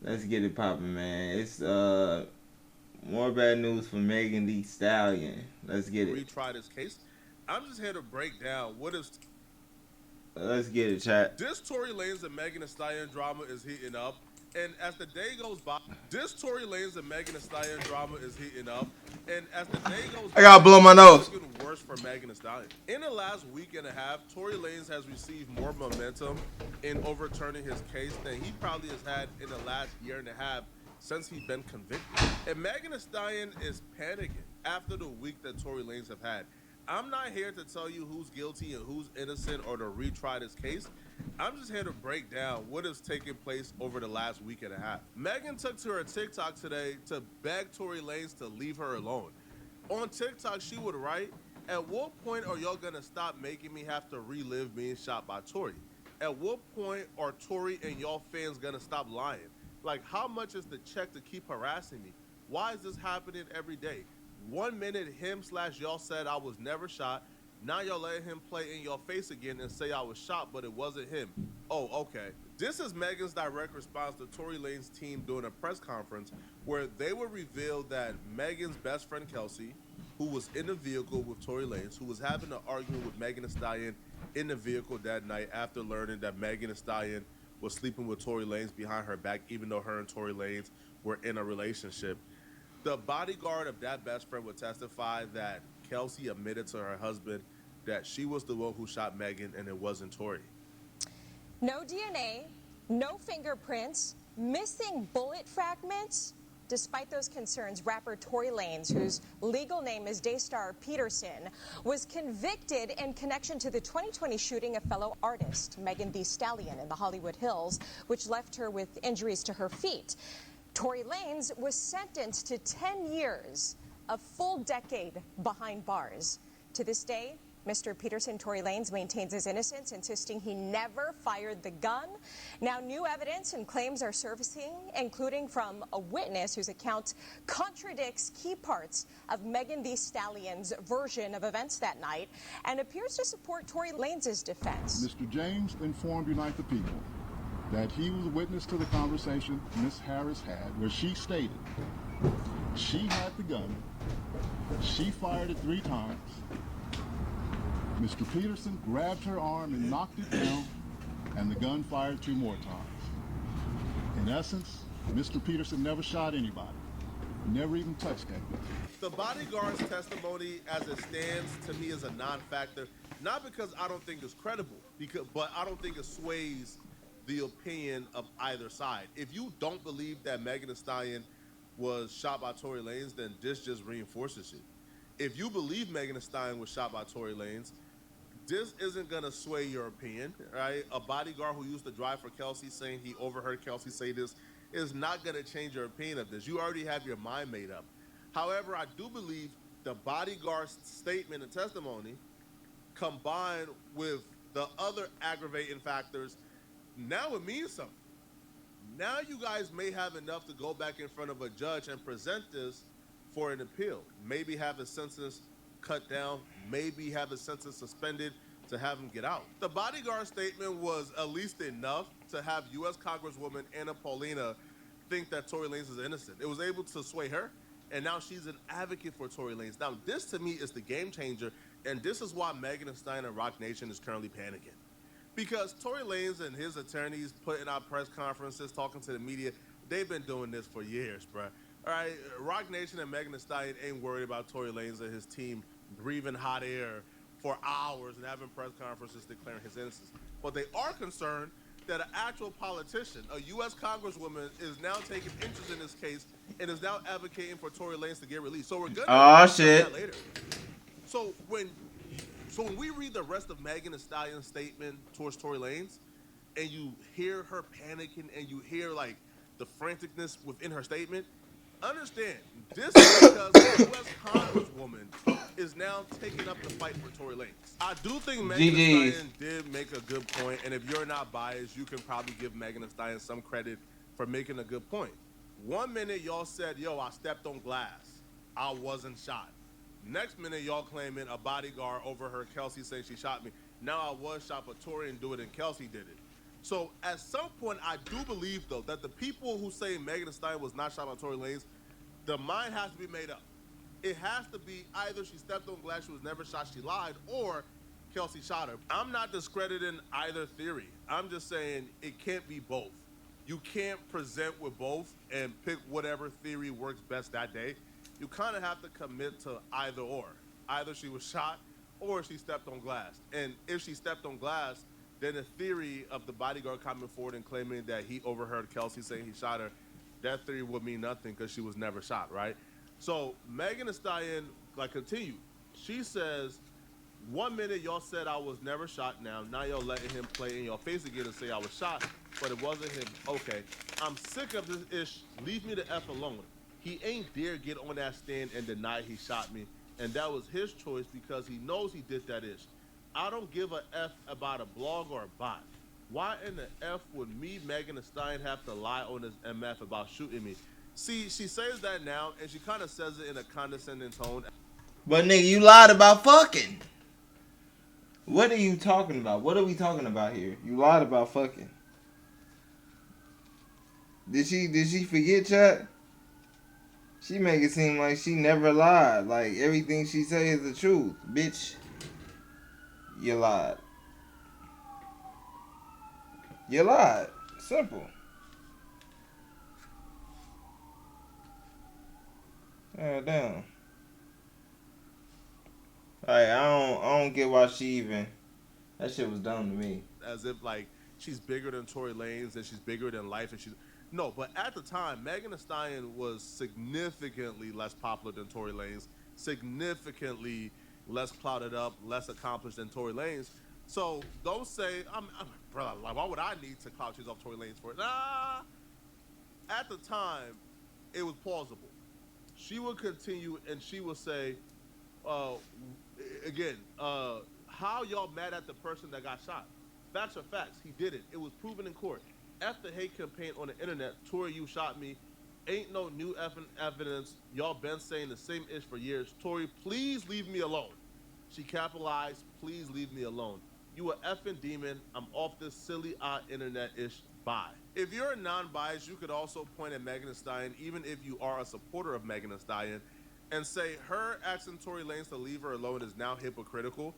Let's get it popping, man. It's more bad news for Megan Thee Stallion. Let's get it. Retry this case. I'm just here to break down what is Let's get it, chat. this Tory Lanez and Megan Thee Stallion drama is heating up. And as the day goes by, this Tory Lanez and Megan Thee Stallion drama is heating up. And as the day goes I gotta by, blow my it's nose. getting worse for Megan Thee Stallion. In the last week and a half, Tory Lanez has received more momentum in overturning his case than he probably has had in the last year and a half since he's been convicted. And Megan Thee Stallion is panicking after the week that Tory Lanez have had. I'm not here to tell you who's guilty and who's innocent or to retry this case. I'm just here to break down what has taken place over the last week and a half. Megan took to her TikTok today to beg Tory Lanez to leave her alone. On TikTok, she would write, "At what point are y'all gonna stop making me have to relive being shot by Tory? At what point are Tory and y'all fans gonna stop lying? Like, how much is the check to keep harassing me? Why is this happening every day? 1 minute him/y'all said I was never shot. Now y'all letting him play in your face again and say I was shot, but it wasn't him. Oh, okay." This is Megan's direct response to Tory Lanez's team during a press conference where they would reveal that Megan's best friend Kelsey, who was in the vehicle with Tory Lanez, who was having an argument with Megan Thee Stallion in the vehicle that night after learning that Megan Thee Stallion was sleeping with Tory Lanez behind her back, even though her and Tory Lanez were in a relationship. The bodyguard of that best friend would testify that Kelsey admitted to her husband that she was the one who shot Megan and it wasn't Tory. No DNA, no fingerprints, missing bullet fragments. Despite those concerns, rapper Tory Lanez, whose legal name is Daystar Peterson, was convicted in connection to the 2020 shooting of fellow artist Megan Thee Stallion in the Hollywood Hills, which left her with injuries to her feet. Tory Lanez was sentenced to 10 years, a full decade behind bars. To this day, Mr. Peterson, Tory Lanez, maintains his innocence, insisting he never fired the gun. Now, new evidence and claims are surfacing, including from a witness whose account contradicts key parts of Megan Thee Stallion's version of events that night and appears to support Tory Lanez's defense. Mr. James informed Unite the People that he was a witness to the conversation Ms. Harris had, where she stated she had the gun, she fired it 3 times, Mr. Peterson grabbed her arm and knocked it down, and the gun fired 2 more times. In essence, Mr. Peterson never shot anybody, never even touched that gun. The bodyguard's testimony as it stands to me is a non-factor, not because I don't think it's credible, but I don't think it sways the opinion of either side. If you don't believe that Megan Thee Stallion was shot by Tory Lanez, then this just reinforces it. If you believe Megan Thee Stallion was shot by Tory Lanez, this isn't gonna sway your opinion, right? A bodyguard who used to drive for Kelsey saying he overheard Kelsey say this is not gonna change your opinion of this. You already have your mind made up. However, I do believe the bodyguard's statement and testimony combined with the other aggravating factors, now it means something. Now you guys may have enough to go back in front of a judge and present this for an appeal. Maybe have a sentence cut down, maybe have a sentence suspended to have him get out. The bodyguard statement was at least enough to have U.S. Congresswoman Anna Paulina think that Tory Lanez is innocent. It was able to sway her, and now she's an advocate for Tory Lanez. Now, this to me is the game changer, and this is why Megan Thee Stallion and Roc Nation is currently panicking. Because Tory Lanez and his attorneys putting out press conferences, talking to the media, they've been doing this for years, bruh. All right, Roc Nation and Megan Thee Stallion ain't worried about Tory Lanez and his team breathing hot air for hours and having press conferences declaring his innocence. But they are concerned that an actual politician, a U.S. Congresswoman, is now taking interest in this case and is now advocating for Tory Lanez to get released. So we're going to shit. that later. So when we read the rest of Megan Thee Stallion's statement towards Tory Lanez, and you hear her panicking and you hear like the franticness within her statement, understand this is because the U.S. Congresswoman is now taking up the fight for Tory Lanez. I do think Megan Thee Stallion did make a good point, and if you're not biased, you can probably give Megan Thee Stallion some credit for making a good point. 1 minute y'all said, yo, I stepped on glass, I wasn't shot. Next minute y'all claiming a bodyguard overheard Kelsey saying she shot me. Now I was shot, but Tory didn't do it and Kelsey did it. So at some point, I do believe, though, that the people who say Megan Thee Stallion was not shot by Tory Lanez, the mind has to be made up. It has to be either she stepped on glass, she was never shot, she lied, or Kelsey shot her. I'm not discrediting either theory. I'm just saying it can't be both. You can't present with both and pick whatever theory works best that day. You kind of have to commit to either or. Either she was shot or she stepped on glass. And if she stepped on glass, then the theory of the bodyguard coming forward and claiming that he overheard Kelsey saying he shot her, that theory would mean nothing because she was never shot, right? So Megan Thee Stallion, continue. She says, 1 minute y'all said I was never shot now y'all letting him play in your face again and say I was shot, but it wasn't him. Okay, I'm sick of this ish. Leave me the F alone. He ain't dare get on that stand and deny he shot me, and that was his choice because he knows he did that ish. I don't give a F about a blog or a bot. Why in the F would me, Megan Thee Stallion, have to lie on this MF about shooting me? See, she says that now, and she kind of says it in a condescending tone. But nigga, you lied about fucking. What are you talking about? What are we talking about here? You lied about fucking. Did she forget, chat? She make it seem like she never lied. Like everything she say is the truth. Bitch, you lied. You lied. Simple. Damn. Like, I don't get why she even. That shit was dumb to me. As if she's bigger than Tory Lanez and she's bigger than life and she's no. But at the time, Megan Thee Stallion was significantly less popular than Tory Lanez, significantly less clouded up, less accomplished than Tory Lanez. So don't say brother. Why would I need to clout chase off Tory Lanez for it? Nah. At the time, it was plausible. She would continue and she would say, again, how y'all mad at the person that got shot? Facts are facts. He did it. It was proven in court. F the hate campaign on the internet. Tory, you shot me. Ain't no new effing evidence. Y'all been saying the same ish for years. Tory, please leave me alone. She capitalized, please leave me alone. You a effing demon. I'm off this silly internet ish. Bye. If you're a non-biased, you could also point at Megan Thee Stallion, even if you are a supporter of Megan Thee Stallion, and say her asking Tory Lanez to leave her alone is now hypocritical.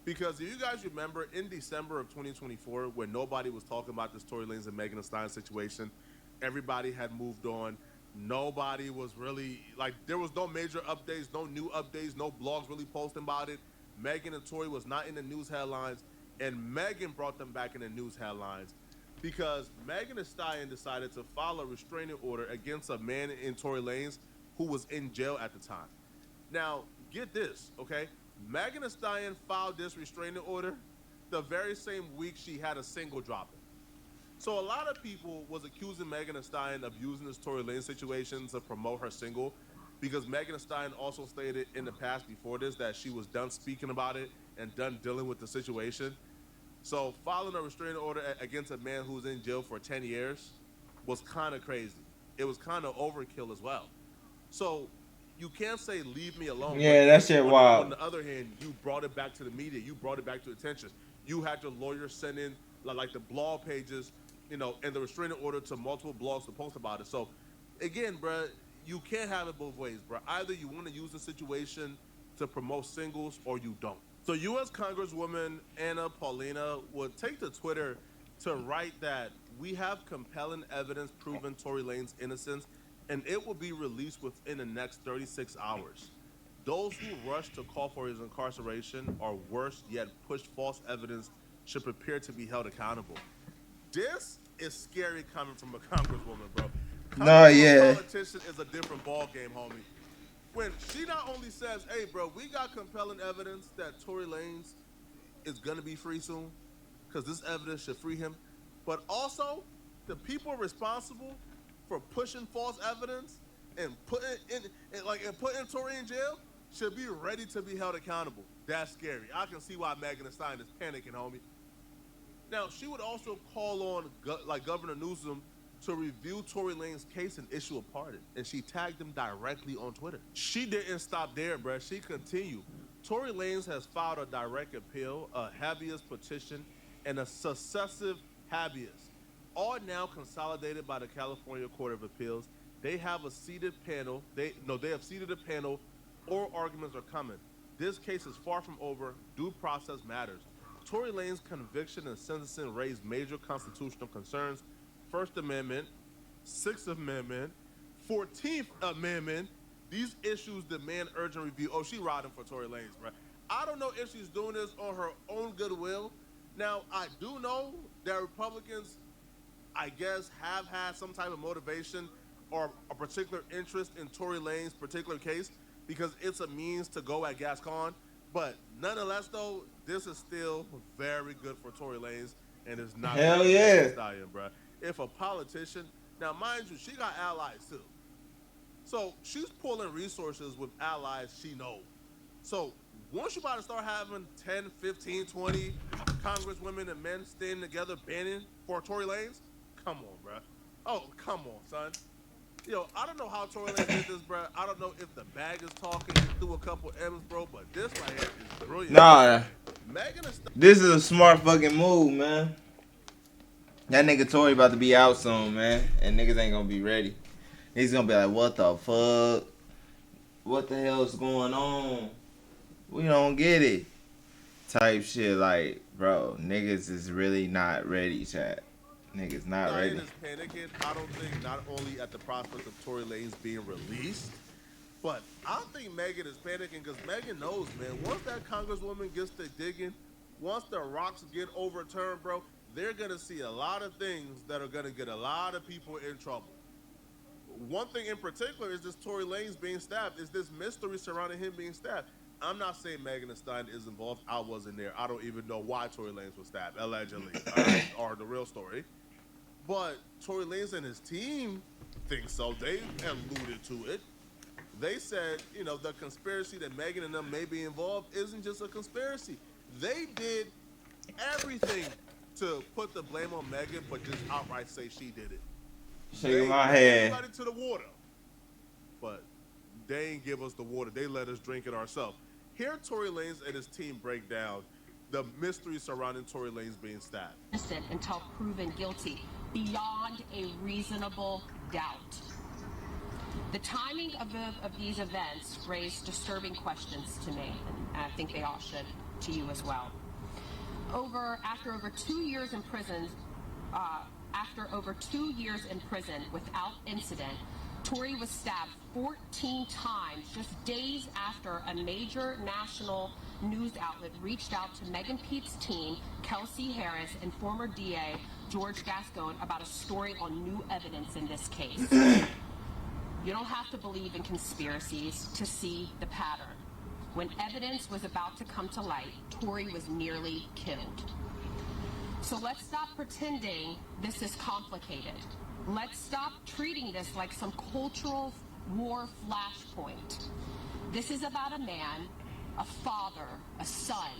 Because if you guys remember, in December of 2024, when nobody was talking about this Tory Lanez and Megan Thee Stallion situation, everybody had moved on. Nobody was really, there was no major updates, no new updates, no blogs really posting about it. Megan and Tory was not in the news headlines, and Megan brought them back in the news headlines because Megan Thee Stallion decided to file a restraining order against a man in Tory Lanez who was in jail at the time. Now, get this, okay? Megan Thee Stallion filed this restraining order the very same week she had a single dropping. So a lot of people was accusing Megan Thee Stallion of using this Tory Lanez situation to promote her single because Megan Thee Stallion also stated in the past before this that she was done speaking about it and done dealing with the situation. So filing a restraining order against a man who's in jail for 10 years was kind of crazy. It was kind of overkill as well. So you can't say leave me alone. Yeah, that shit wild. On the other hand, you brought it back to the media. You brought it back to attention. You had your lawyer send in the blog pages, and the restraining order to multiple blogs to post about it. So again, bruh, you can't have it both ways, bruh. Either you want to use the situation to promote singles or you don't. So U.S. Congresswoman Anna Paulina would take to Twitter to write that we have compelling evidence proving Tory Lanez's innocence, and it will be released within the next 36 hours. Those who rush to call for his incarceration or worse yet push false evidence should prepare to be held accountable. This is scary coming from a congresswoman, bro. A politician is a different ball game, homie. When she not only says, hey, bro, we got compelling evidence that Tory Lanez is going to be free soon because this evidence should free him, but also the people responsible for pushing false evidence and putting Tory in jail should be ready to be held accountable. That's scary. I can see why Megan Thee Stallion is panicking, homie. Now, she would also call on Governor Newsom to review Tory Lanez's case and issue a pardon, and she tagged him directly on Twitter. She didn't stop there, bruh. She continued. Tory Lanez has filed a direct appeal, a habeas petition, and a successive habeas, all now consolidated by the California Court of Appeals. They have a seated panel. They have seated a panel. Oral arguments are coming. This case is far from over. Due process matters. Tory Lanez conviction and sentencing raised major constitutional concerns. First Amendment, Sixth Amendment, 14th Amendment. These issues demand urgent review. Oh, she riding for Tory Lanez, bro. I don't know if she's doing this on her own goodwill. Now, I do know that Republicans, I guess, have had some type of motivation or a particular interest in Tory Lanez's particular case because it's a means to go at Gascon. But nonetheless, though, this is still very good for Tory Lanez, and it's not Hell good for yeah. Megan Thee Stallion, bro. If a politician, now mind you, she got allies too. So she's pulling resources with allies she knows. So once you about to start having 10, 15, 20 congresswomen and men standing together banning for Tory Lanez, come on, bro. Oh, come on, son. Yo, I don't know how Tory Lanez did this, bro. I don't know if the bag is talking through a couple M's, bro, but this right here is brilliant. Nah, Megan Thee Stallion. this is a smart fucking move, man. That nigga Tory about to be out soon, man, and niggas ain't gonna be ready. He's gonna be like, what the fuck? What the hell's going on? We don't get it. Type shit like, bro, niggas is really not ready, chat. Niggas not ready. Is panicking. I don't think not only at the prospect of Tory Lanez being released, but I think Megan is panicking because Megan knows, man, once that congresswoman gets to digging, once the rocks get overturned, bro, they're going to see a lot of things that are going to get a lot of people in trouble. One thing in particular is this Tory Lanez being stabbed, is this mystery surrounding him being stabbed. I'm not saying Megan Thee Stallion is involved. I wasn't there. I don't even know why Tory Lanez was stabbed, allegedly, or the real story. But Tory Lanez and his team think so. They alluded to it. They said, you know, the conspiracy that Megan and them may be involved isn't just a conspiracy. They did everything to put the blame on Megan, but just outright say she did it. Shaking my head. Everybody to the water. But they ain't give us the water. They let us drink it ourselves. Here Tory Lanez and his team break down the mystery surrounding Tory Lanez being stabbed. Innocent until proven guilty, beyond a reasonable doubt. The timing of these events raised disturbing questions to me, and I think they all should to you as well. After over 2 years in prison without incident, Tory was stabbed 14 times just days after a major national news outlet reached out to Megan Pete's team, Kelsey Harris, and former DA George Gascon about a story on new evidence in this case. You don't have to believe in conspiracies to see the pattern. When evidence was about to come to light, Tory was nearly killed. So let's stop pretending this is complicated. Let's stop treating this like some cultural war flashpoint. This is about a man, a father, a son,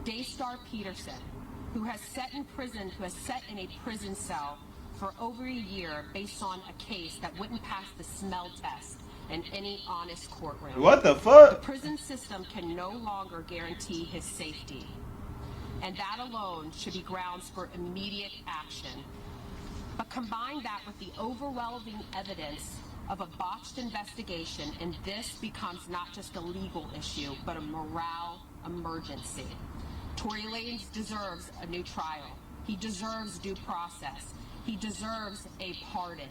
Daystar Peterson, who has sat in a prison cell for over a year based on a case that wouldn't pass the smell test in any honest courtroom. What the fuck? The prison system can no longer guarantee his safety, and that alone should be grounds for immediate action. But combine that with the overwhelming evidence of a botched investigation, and this becomes not just a legal issue, but a morale emergency. Tory Lanez deserves a new trial. He deserves due process. He deserves a pardon.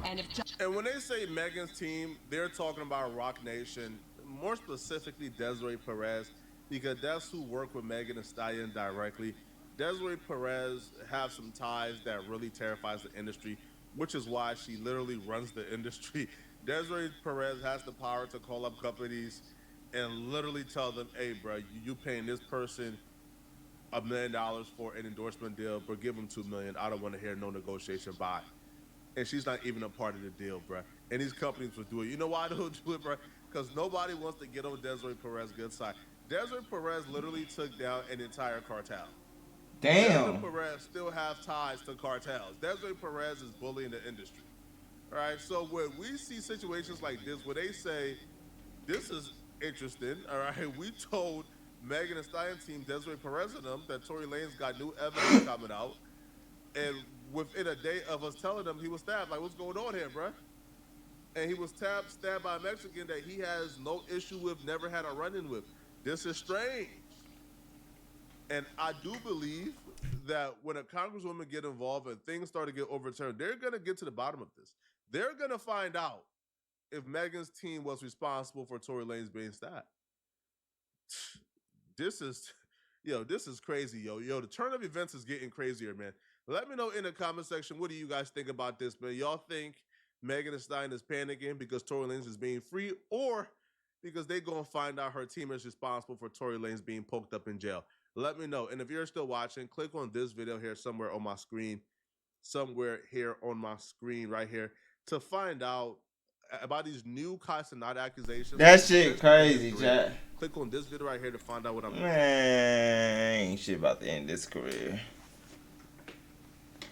And when they say Megan's team, they're talking about Rock Nation, more specifically Desiree Perez, because that's who worked with Megan Thee Stallion directly. Desiree Perez has some ties that really terrifies the industry, which is why she literally runs the industry. Desiree Perez has the power to call up companies and literally tell them, hey, bro, you paying this person $1 million for an endorsement deal, but give them $2 million. I don't want to hear no negotiation buy. And she's not even a part of the deal, bro. And these companies will do it. You know why they'll do it, bro? Because nobody wants to get on Desiree Perez's good side. Desiree Perez literally took down an entire cartel. Damn. Desiree Perez still have ties to cartels. Desiree Perez is bullying the industry. All right, so when we see situations like this where they say, this is interesting, all right, we told Megan Thee Stallion team, Desiree Perez and them, that Tory Lanez got new evidence coming out. And within a day of us telling them he was stabbed, like, what's going on here, bruh? And he was stabbed by a Mexican that he has no issue with, never had a run-in with. This is strange. And I do believe that when a congresswoman get involved and things start to get overturned, they're going to get to the bottom of this. They're going to find out if Megan's team was responsible for Tory Lanez being stabbed. This is crazy, yo. The turn of events is getting crazier, man. Let me know in the comment section, what do you guys think about this, man? Y'all think Megan Thee Stallion is panicking because Tory Lanez is being free, or because they're going to find out her team is responsible for Tory Lanez being poked up in jail? Let me know. And if you're still watching, click on this video here somewhere on my screen, right here, to find out about these new Casanata accusations. That shit crazy, chat. Click on this video right here to find out what I'm doing. Man, ain't shit about to end this career.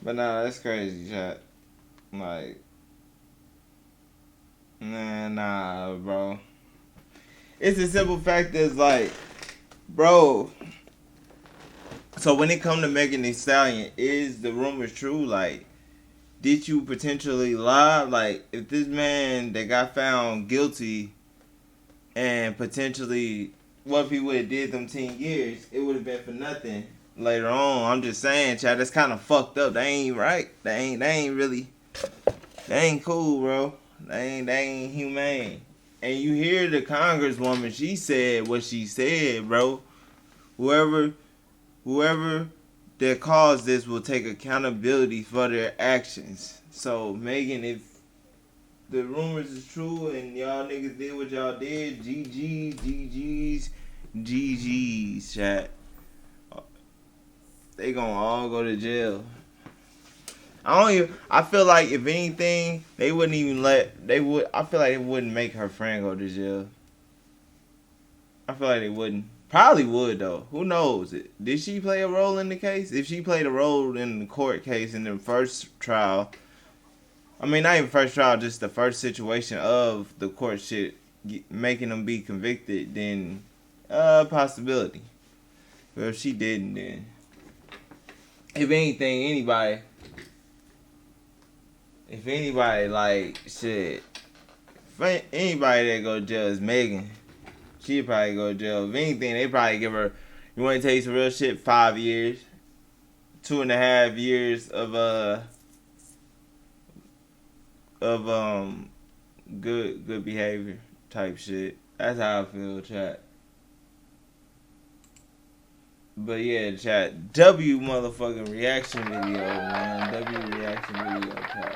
But nah, that's crazy, chat. Like, nah, bro. It's a simple fact that's like, bro. So when it come to Megan Thee Stallion, is the rumors true? Like, did you potentially lie? Like, if this man that got found guilty and potentially, what if he would have did them 10 years, it would have been for nothing later on. I'm just saying, Chad, that's kind of fucked up. That ain't right. That ain't cool, bro. That ain't humane. And you hear the congresswoman, she said what she said, bro. Whoever that caused this will take accountability for their actions. So, Megan, if the rumors is true and y'all niggas did what y'all did, GG's, chat. They gonna all go to jail. I feel like if anything, they wouldn't even I feel like they wouldn't make her friend go to jail. I feel like they wouldn't. Probably would, though. Who knows? Did she play a role in the case? If she played a role in the court case in the first trial, I mean, not even first trial, just the first situation of the court shit making them be convicted, then possibility. But if she didn't, then if anybody, like, shit, if anybody that go to jail is Megan. She'd probably go to jail. If anything, they probably give her, you want to tell you some real shit, 5 years, 2.5 years of good behavior type shit. That's how I feel, chat. But yeah, chat. W motherfucking reaction video, man. W reaction video, chat.